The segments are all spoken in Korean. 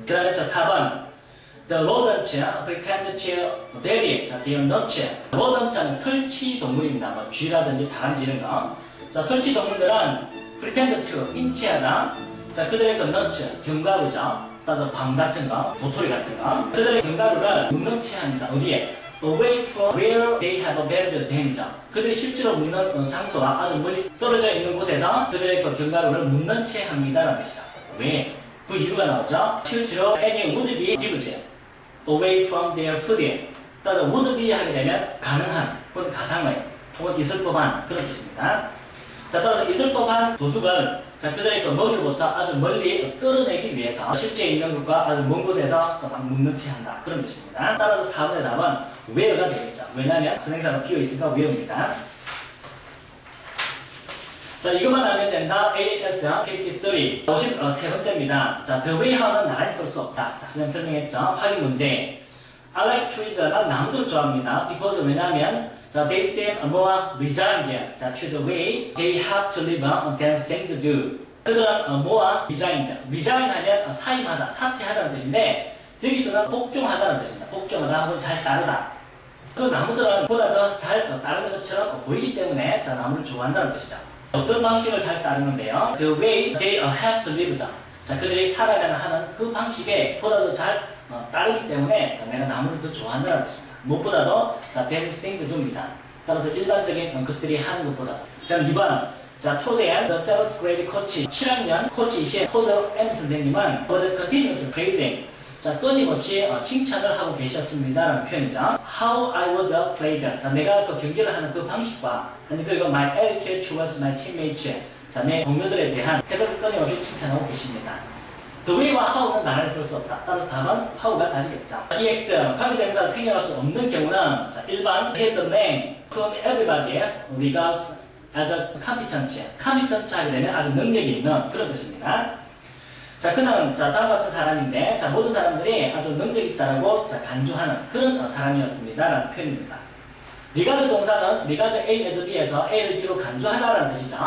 그 다음에 자 4번 The rodents pretend to bury their nuts. rodent는 설치 동물입니다. 뭐 쥐라든지 다람쥐 이런 거. 자 설치 동물들은 pretend to 인치하다. 자 그들의 그 nuts 견과류죠. 따로 밤 같은 거, 도토리 같은 거. 그들의 견과류를 묵는 채 합니다. 어디에? Away from where they have buried them이죠. 그들이 실제로 묵는 장소와 아주 멀리 떨어져 있는 곳에서 그들의 그 견과류를 묵는 채 합니다라는 뜻이죠. 왜? 그 이유가 나오죠. 실제로 any would be gives away from their food. 따라서 would be 하게 되면 가능한 혹은 가상의 혹은 있을 법한 그런 뜻입니다. 자 따라서 있을 법한 도둑을 자 그들의 그 머리로부터 아주 멀리 끌어내기 위해서 실제 있는 것과 아주 먼 곳에서 막 묵는 채 한다 그런 뜻입니다. 따라서 4번의 답은 where가 되겠죠. 왜냐하면 선행사가 비어있으니까 where입니다. 자 이것만 알면 된다. AS KT30 53번째입니다. 자 the way how는 나란히 쓸 수 없다. 자 선생님 설명했죠. 확인 문제. I like trees. 난 나무들을 좋아합니다. because 왜냐하면 자 they stand more resigned 자 to the way they have to live than staying to do. 그들은 more resigned. resigned 하면 사임하다, 사퇴하다는 뜻인데 여기서는 복종하다는 뜻입니다. 복종하다 혹은 잘 따르다. 그 나무들은 보다 더 잘 따르는 것처럼 보이기 때문에 자 나무를 좋아한다는 뜻이죠. 어떤 방식을 잘 따르는데요? The way they have to live. 자, 그들이 살아가는 하는 그 방식에 보다 더 잘 따르기 때문에 자, 내가 나무를 더 좋아한다는 뜻입니다. 무엇보다도 자, than staying to do입니다. 따라서 일반적인 것들이 하는 것보다도. 그럼 2번. 자, 토대한 the 7th grade coach 7학년 코치이신 토드 M 선생님은 was continuous praising. 자, 끊임없이 칭찬을 하고 계셨습니다라는 표현이죠. How I was played. 자, 내가 그 경기를 하는 그 방식과 그리고 my attitude towards my teammates. 자, 내 동료들에 대한 태도를 끊임없이 칭찬하고 계십니다. The way와 how는 나란히 쓸 수 없다. 따라서 답은 how가 답이겠죠. EX 관계대명사 생략할 수 없는 경우는 자, 1번 he the man whom everybody regards as a competent. competent 하게 되면 아주 능력이 있는 그런 뜻입니다. 자, 그는 자, 다음과 같은 사람인데 자, 모든 사람들이 아주 능력이 있다라고 자, 간주하는 그런 사람이었습니다. 라는 표현입니다. regard 동사는 regard A as B에서 A를 B로 간주하다라는 뜻이죠.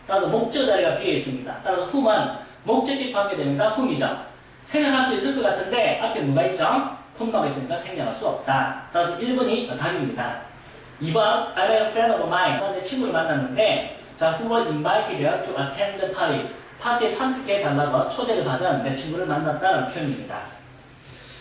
따라서 목적 자리가 B에 있습니다. 따라서 whom은 목적격 관계대명사 whom이죠. 생략할 수 있을 것 같은데 앞에 뭐가 있죠? whom가 있으니까 생략할 수 없다. 따라서 1번이 답입니다. 2번 I'm a friend of mine. 내 친구를 만났는데 자, who was invited to attend the party. 파티에 참석해 달라고 초대를 받은 내 친구를 만났다는 표현입니다.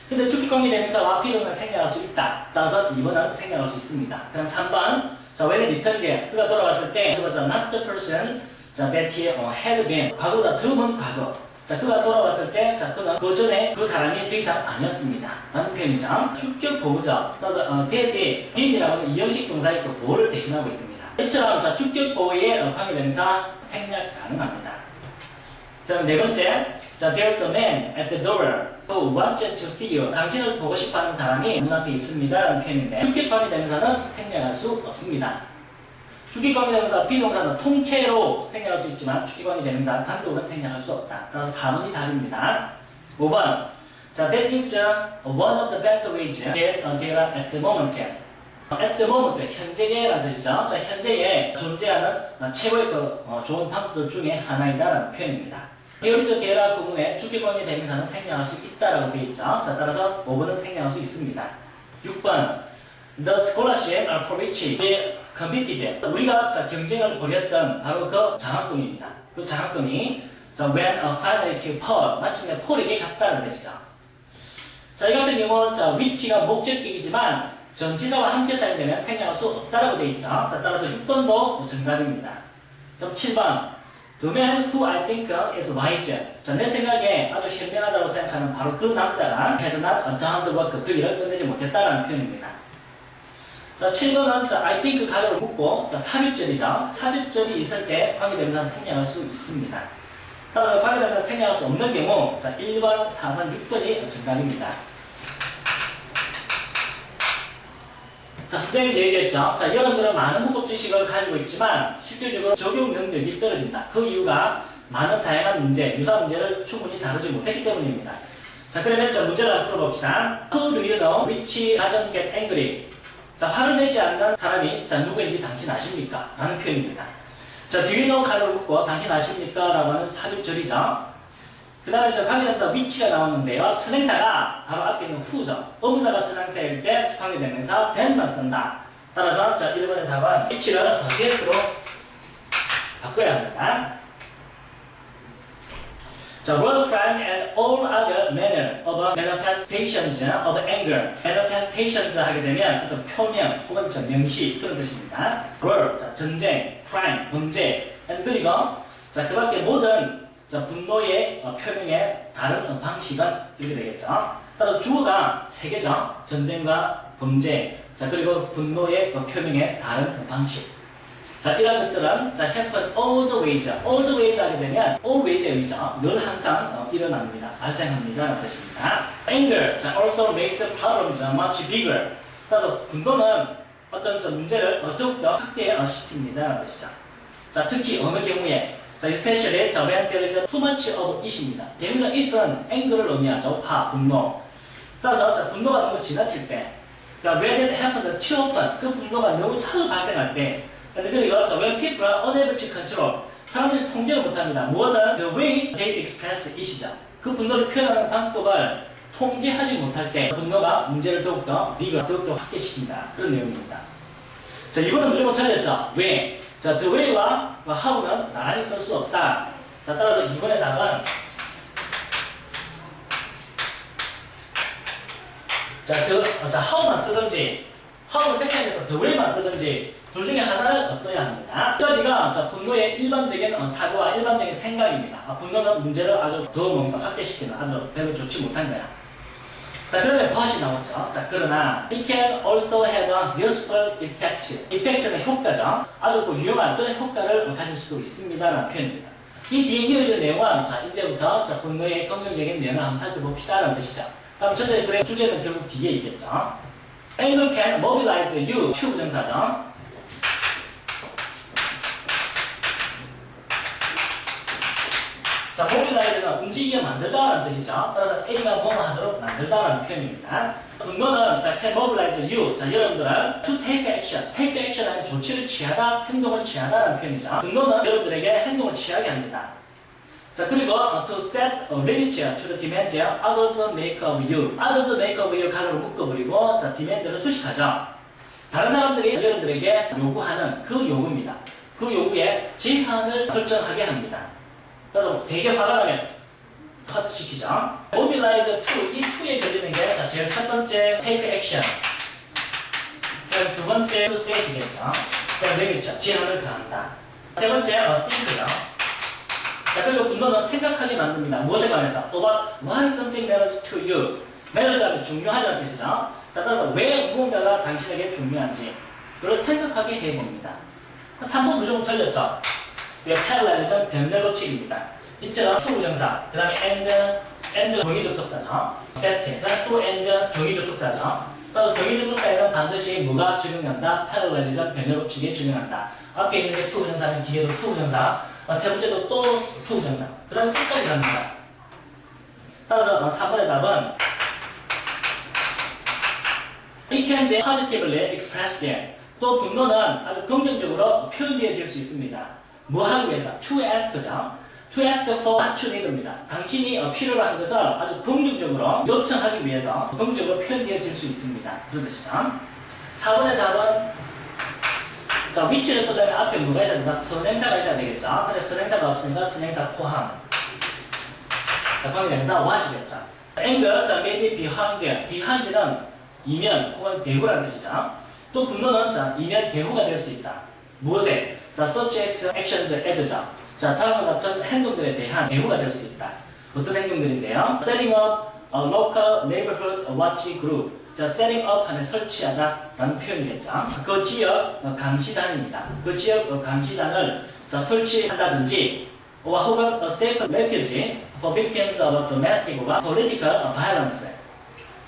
근데 주격관계대명사와 비동사 생략할 수 있다. 따라서 2번은 생략할 수 있습니다. 그럼 3번 자, when he returned 그가 돌아왔을 때 he was not the person 자, that he had been. 과거보다 더먼 과거. 자, 그가 돌아왔을 때 자, 그는 그 전에 그 사람이 더 이상 아니었습니다. 라는 표현이죠. 주격 보호죠. 따라서 that이 being이라고 하는 이형식 동사의 그 보호를 대신하고 있습니다. 이처럼 자, 주격 보호의 관계대명사 생략 가능합니다. 그럼 네 번째, 자, there's a man at the door who wants to see you. 당신을 보고 싶어하는 사람이 눈앞에 있습니다. 라는 표현인데 주격관계대명사는 생략할 수 없습니다. 주격관계대명사 비동사는 통째로 생략할 수 있지만 주격관계대명사 단독은 생략할 수 없다. 따라서 4번이 답입니다. 5번, 자, that is one of the best ways that there are at the moment. at the moment, 현재에 라는 뜻이죠. 자, 현재에 존재하는 최고의 그 좋은 방법들 중에 하나이다라는 표현입니다. 기어리적 계라 구문에 주격관계 대명사는 생략할 수 있다라고 되어 있죠. 자, 따라서 5번은 생략할 수 있습니다. 6번 The scholarship for which we competed. 우리가 자, 경쟁을 벌였던 바로 그 장학금입니다. 그 장학금이 자, when finally to Paul 마침내 폴에게 갔다는 뜻이죠. 자, 이 같은 경우는 자, which가 목적격이지만 전치사와 함께 사용되면 생략할 수 없다라고 되어 있죠. 자, 따라서 6번도 정답입니다. 그럼 7번 The man who I think is wise. 자, 내 생각에 아주 현명하다고 생각하는 바로 그 남자가 has not done the work. 그 일을 끝내지 못했다라는 표현입니다. 자, 7번은 자, I think 가로를 묶고 자, 삽입절이죠. 삽입절이 있을 때 관계대명사는 생략할 수 있습니다. 따라서 관계대명사 생략할 수 없는 경우 자, 1번, 4번, 6번이 정답입니다. 자, 선생님이 얘기했죠. 자, 여러분들은 많은 문법 지식을 가지고 있지만 실질적으로 적용 능력이 떨어진다. 그 이유가 많은 다양한 문제, 유사 문제를 충분히 다루지 못했기 때문입니다. 자, 그러면 자, 문제를 한번 풀어봅시다. Who do you know which doesn't get angry? 자, 화를 내지 않는 사람이 자, 누구인지 당신 아십니까? 라는 표현입니다. 자, do you know 가로를 묶고 당신 아십니까? 라고 하는 삽입절이죠. 그 다음에 저 관계대명사 which가 나왔는데요. 선행사가 바로 앞에 있는 who죠. 의문사가 선행사일 때 관계대명사 then만 쓴다. 따라서 자 1번의 답은 which를 that으로 바꿔야 합니다. 자, war crime and all other manner of manifestations of anger. manifestations 하게 되면 어떤 표명 혹은 명시 그런 뜻입니다. war, 자, 전쟁, crime, 범죄, and 그리고 자, 그 밖에 모든 자, 분노의 표명의 다른 방식은 이렇게 되겠죠. 따라서 주어가 세 개죠. 전쟁과 범죄, 자, 그리고 분노의 표명의 다른 방식. 자, 이런 것들은 자, happen all the ways. all the ways 하게 되면 always의 의죠. 늘 항상 일어납니다. 발생합니다. 라는 뜻입니다. anger, 자, also makes the problems much bigger. 따라서 분노는 어떤 문제를 더욱더 확대시킵니다. 라는 뜻이죠. 자, 특히 어느 경우에 자, especially 자, when there is too much of it입니다. 대명사 it은 anger를 의미하죠. 화, 분노. 따라서 자, 분노가 너무 지나칠 때 자, when it happens too often 그 분노가 너무 자주 발생할 때 그리고 when people are unable to control 사람들이 통제를 못합니다. 무엇은 the way they express it이죠. 그 분노를 표현하는 방법을 통제하지 못할 때 분노가 문제를 더욱더 확대시킨다. 그런 내용입니다. 자, 이번은 무조건 틀렸죠. 왜? 자, the way와 how는 나란히 쓸 수 없다. 자, 따라서 이번의 답은 자, how만 쓰든지 how 세컨에서 the way만 쓰든지 둘 중에 하나를 써야 합니다. 이 가지가 자, 분노의 일반적인 사고와 일반적인 생각입니다. 분노는 문제를 아주 더 뭔가 확대시키는 아주 별로 좋지 못한 거야. 자, 그러면 but이 나왔죠. 자, 그러나 it can also have a useful effect. effect는 효과죠. 아주 유용한 그런 효과를 가질 수도 있습니다. 라는 표현입니다. 이 뒤에 이어질 내용은 자, 이제부터 자, 분노의 긍정적인 면을 한번 살펴봅시다. 라는 뜻이죠. 다음 전체 글의 주제는 결국 뒤에 있겠죠. anger can mobilize you. 추부정사죠. 자, mobilize는 움직이게 만들다라는 뜻이죠. 따라서 A가 뭐뭐 하도록 만들다라는 표현입니다. 분노는 자, can mobilize you. 자, 여러분들은 to take action. take action 하면 조치를 취하다, 행동을 취하다라는 표현이죠. 분노는 여러분들에게 행동을 취하게 합니다. 자, 그리고 to set a limit to the demand others make of you. others make of you 가로로 묶어버리고 자, demand를 수식하죠. 다른 사람들이 여러분들에게 요구하는 그 요구입니다. 그 요구에 제한을 설정하게 합니다. 따라서 되게 화가 나면 컷 시키죠. mobilize to, 이 to에 걸리는 게 자, 제일 첫 번째 take action. 그럼 두 번째 to set이겠죠. 자, limit, 제한을 가한다. 세 번째 think죠. 자, 그리고 분노는 생각하게 만듭니다. 무엇에 관해서? about why something matters to you. matters 하면 중요하다는 뜻이죠. 자, 따라서 왜 무언가가 당신에게 중요한지 그걸 생각하게 해봅니다. 3번 무조건 틀렸죠. parallelism 변멸 법칙입니다. 이처럼 추부정사, 그 다음에 and 정의접속사죠. set, 그 다음에 to and 정의접속사죠. 따라서 정의접속사에는 반드시 뭐가 적용한다? parallelism 변멸 법칙이 적용한다. 앞에 있는 게 추부정사는 뒤에도 추부정사, 세 번째도 또 추부정사, 그 다음에 끝까지 갑니다. 따라서 3번의 답은 it can be positively expressed there. 또 분노는 아주 긍정적으로 표현되어질 수 있습니다. 뭐 하기 위해서? to ask죠. to ask for what you need입니다. 당신이 필요로 한 것을 아주 긍정적으로 요청하기 위해서 긍정적으로 표현되어질 수 있습니다. 그런 뜻이죠. 4번의 답은 자, which를 쓰려면 앞에 뭐가 있어야 된다? 선행사가 있어야 되겠죠. 근데 선행사가 없으니까 선행사 포함. 자, 관계대명사 what이겠죠. anger, 자, maybe behind. behind는 이면 혹은 배후라는 뜻이죠. 또 분노는 자, 이면 배후가 될 수 있다. 무엇에? 자, subject, actions, as죠. 자, 다음과 같은 행동들에 대한 배후가 될 수 있다. 어떤 행동들인데요? setting up a local neighborhood watch group. 자, setting up 하면 설치하다 라는 표현이겠죠. 그 지역 감시단입니다. 그 지역 감시단을 자, 설치한다든지 혹은 a safe refuge for victims of domestic or political violence.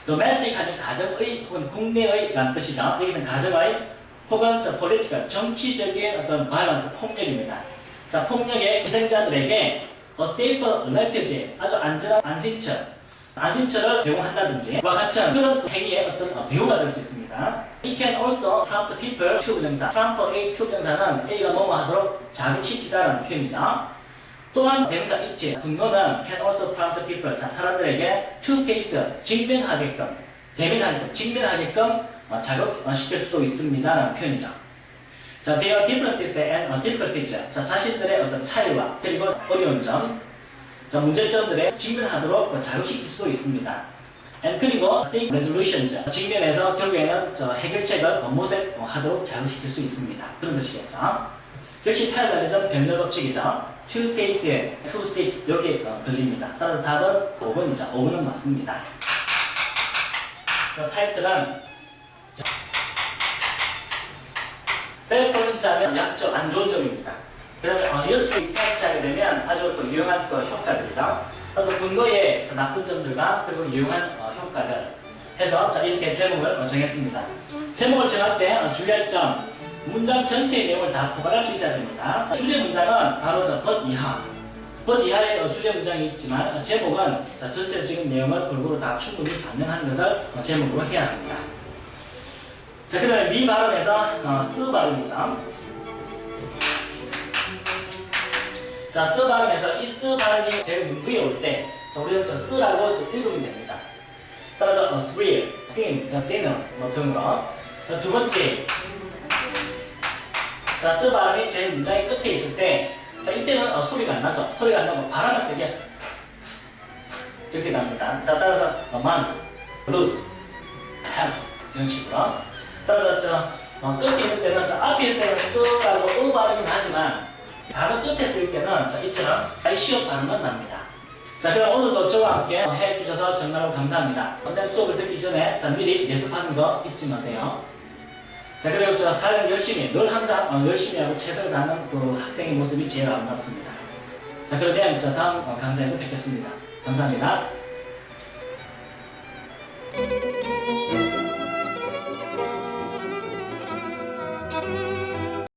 domestic 하면 가정의 혹은 국내의 라는 뜻이죠. 여기는 가정의 혹은 political, 정치적인 어떤 violence, 폭력입니다. 자, 폭력의 희생자들에게 a safe refuge, 아주 안전한 안식처를 제공한다든지 와 같은 그런 행위의 어떤 배우가 될 수 있습니다. It can also prompt people, 추부정사. prompt A, 추부정사는 A가 뭐뭐 하도록 자극시키다라는 표현이죠. 또한 대명사 있지. 분노는 can also prompt people. 자, 사람들에게 to face, 직면하게끔, 대면하게끔, 직면하게끔 자극시킬 수도 있습니다. 라는 표현이죠. 자, their differences and difficulties. 자, 자신들의 어떤 차이와 그리고 어려운 점, 자, 문제점들에 직면하도록 자극시킬 수도 있습니다. and 그리고 think resolutions. 직면해서 결국에는 해결책을 모색하도록 자극시킬 수 있습니다. 그런 뜻이겠죠. 역시 패러달리즘 변절 법칙이죠. to face, to stick 이렇게 걸립니다. 따라서 답은 5번이죠. 5번은 맞습니다. 자, 타이틀은 bad points 하면 약점, 안 좋은 점입니다. 그 다음에 useful effects 하게 되면 아주 유용한 효과들이죠. 그래서 분노의 나쁜 점들과 그리고 유용한 효과들 해서 자, 이렇게 제목을 정했습니다. 제목을 정할 때 주의할 점, 문장 전체의 내용을 다 포괄할 수 있어야 됩니다. 주제 문장은 바로 법 이하. 법 이하의 주제 문장이 있지만 제목은 전체적인 내용을 골고루 다 충분히 반영하는 것을 제목으로 해야 합니다. 자, 그 다음에 미 발음에서 스 발음이죠. 자, 스 발음에서 이 스 발음이 제일 문부에 올 때 우리는 스라고 읽으면 됩니다. 따라서 thrill, thin, thinner 등으로. 자, 두 번째. 자, 스 발음이 제일 문장의 끝에 있을 때, 자, 이때는 소리가 안 나죠. 소리가 안 나고 발음할 때 이렇게 납니다. 자, 따라서 month, lose, have 이런 식으로. 따라서 끝에 있을 때는 앞에 있을 때는 스라고 발음이 나지만 바로 끝에 쓸 때는 이처럼 시옷 발음만 납니다. 자, 그럼 오늘도 저와 함께 해주셔서 정말 감사합니다. 선생님 수업을 듣기 전에 미리 예습하는 거 잊지 마세요. 자, 그리고 가장 열심히, 늘 항상 열심히 하고 최선을 다하는 그 학생의 모습이 제일 아름답습니다. 자, 그러면 다음 강좌에서 뵙겠습니다. 감사합니다.